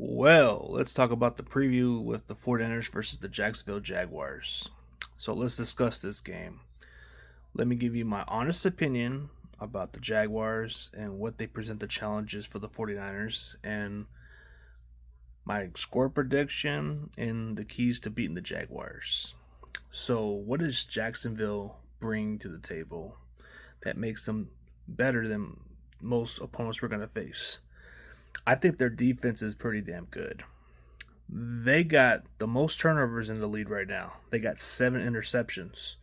Well, let's talk about the preview with the 49ers versus the Jacksonville Jaguars. So let's discuss this game. Let me give you my honest opinion about the Jaguars and what they present the challenges for the 49ers and my score prediction and the keys to beating the Jaguars. So, what does Jacksonville bring to the table that makes them better than most opponents we're going to face? I think their defense is pretty damn good. They got the most turnovers in the league right now. They got 7 interceptions.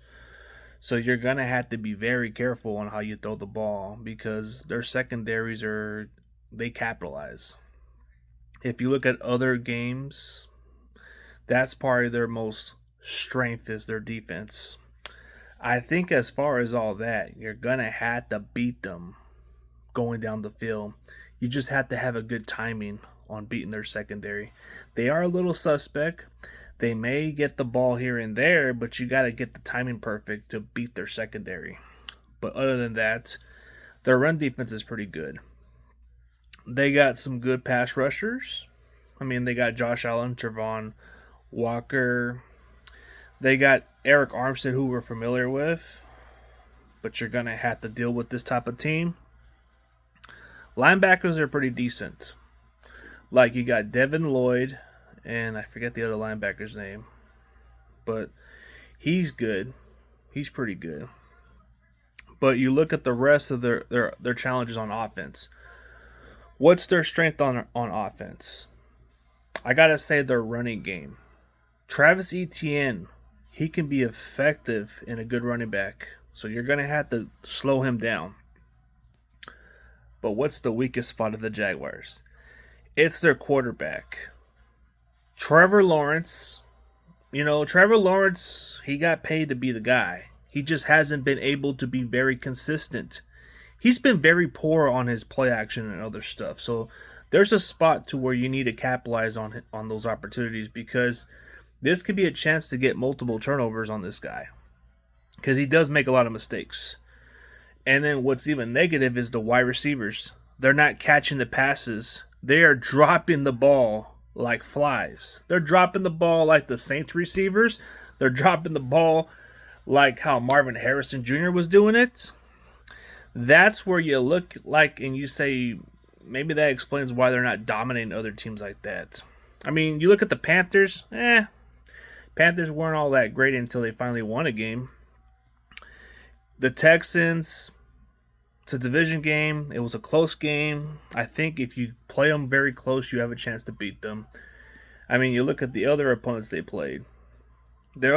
So you're going to have to be very careful on how you throw the ball because their secondaries they capitalize. If you look at other games, that's probably their most strength is their defense. I think as far as all that, you're going to have to beat them going down the field. You just have to have a good timing on beating their secondary. They are a little suspect. They may get the ball here and there, but you got to get the timing perfect to beat their secondary. But other than that, their run defense is pretty good. They got some good pass rushers. I mean, they got Josh Allen, Trevon Walker. They got Eric Armstead, who we're familiar with. But you're going to have to deal with this type of team. Linebackers are pretty decent. Like you got Devin Lloyd, and I forget the other linebacker's name. But he's good. He's pretty good. But you look at the rest of their challenges on offense. What's their strength on offense? I got to say their running game. Travis Etienne, he can be effective in a good running back. So you're going to have to slow him down. But what's the weakest spot of the Jaguars? It's their quarterback. Trevor Lawrence. Trevor Lawrence, he got paid to be the guy. He just hasn't been able to be very consistent. He's been very poor on his play action and other stuff. So there's a spot to where you need to capitalize on those opportunities because this could be a chance to get multiple turnovers on this guy because he does make a lot of mistakes. And then what's even negative is the wide receivers. They're not catching the passes. They are dropping the ball like flies. They're dropping the ball like the Saints receivers. They're dropping the ball like how Marvin Harrison Jr. was doing it. That's where you look like and you say maybe that explains why they're not dominating other teams like that. I mean, you look at the Panthers. Panthers weren't all that great until they finally won a game. The Texans, it's a division game. It was a close game. I think if you play them very close, you have a chance to beat them. I mean, you look at the other opponents they played. You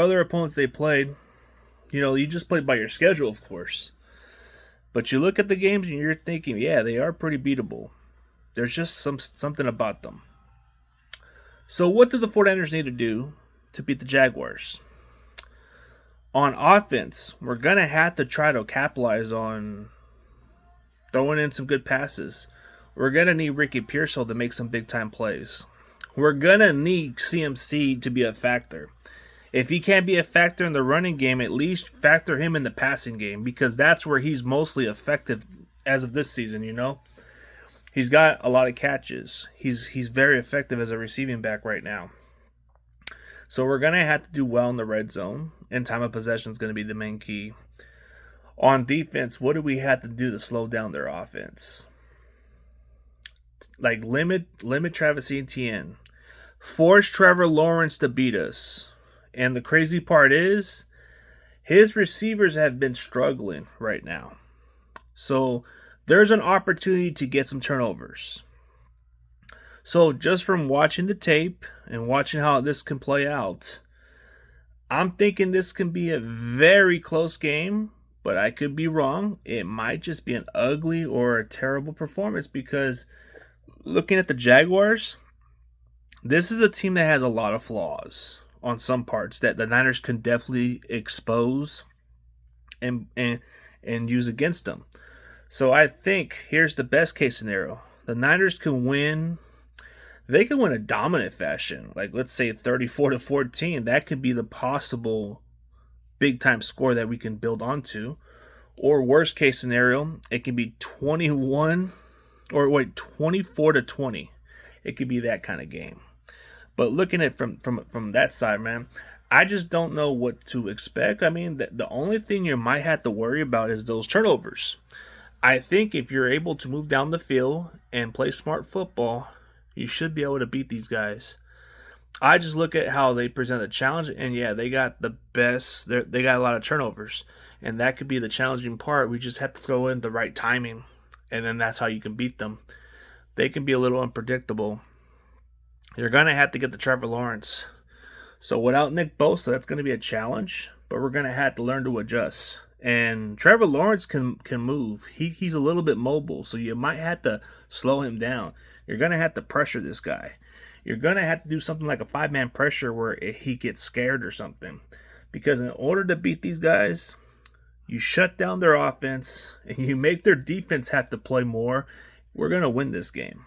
just played by your schedule, of course. But you look at the games and you're thinking, yeah, they are pretty beatable. There's just something about them. So what do the 49ers need to do to beat the Jaguars? On offense, we're going to have to try to capitalize on throwing in some good passes. We're going to need Ricky Pearsall to make some big-time plays. We're going to need CMC to be a factor. If he can't be a factor in the running game, at least factor him in the passing game because that's where he's mostly effective as of this season, He's got a lot of catches. He's very effective as a receiving back right now. So we're going to have to do well in the red zone, and time of possession is going to be the main key. On defense, what do we have to do to slow down their offense? Like limit Travis Etienne. Force Trevor Lawrence to beat us. And the crazy part is, his receivers have been struggling right now. So there's an opportunity to get some turnovers. So just from watching the tape and watching how this can play out, I'm thinking this can be a very close game, but I could be wrong. It might just be an ugly or a terrible performance because looking at the Jaguars, this is a team that has a lot of flaws on some parts that the Niners can definitely expose and use against them. So I think here's the best case scenario. The Niners can win. They can win a dominant fashion, like let's say 34-14. That could be the possible big-time score that we can build onto. Or worst case scenario, it can be 24-20. It could be that kind of game. But looking at from that side, man, I just don't know what to expect. I mean, the only thing you might have to worry about is those turnovers. I think if you're able to move down the field and play smart football, you should be able to beat these guys. I just look at how they present the challenge, and yeah, they got the best. They got a lot of turnovers, and that could be the challenging part. We just have to throw in the right timing, and then that's how you can beat them. They can be a little unpredictable. You're gonna have to get the Trevor Lawrence. So without Nick Bosa, that's gonna be a challenge, but we're gonna have to learn to adjust. And Trevor Lawrence can move. He's a little bit mobile, so you might have to slow him down. You're gonna have to pressure this guy. You're going to have to do something like a 5-man pressure where he gets scared or something. Because in order to beat these guys, you shut down their offense and you make their defense have to play more. We're going to win this game.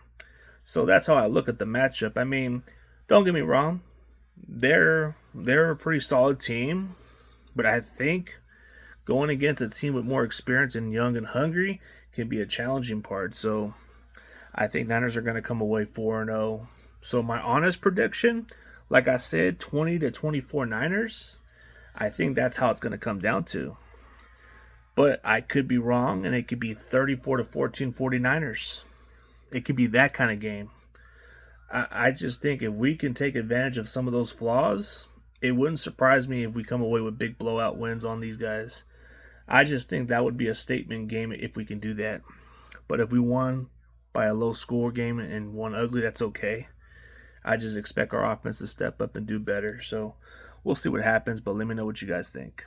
So that's how I look at the matchup. I mean, don't get me wrong. They're a pretty solid team. But I think going against a team with more experience and young and hungry can be a challenging part. So I think Niners are going to come away 4-0. So my honest prediction, like I said, 20-24 Niners. I think that's how it's going to come down to. But I could be wrong, and it could be 34-14 49ers. It could be that kind of game. I just think if we can take advantage of some of those flaws, it wouldn't surprise me if we come away with big blowout wins on these guys. I just think that would be a statement game if we can do that. But if we won by a low score game and won ugly, that's okay. I just expect our offense to step up and do better. So we'll see what happens, but let me know what you guys think.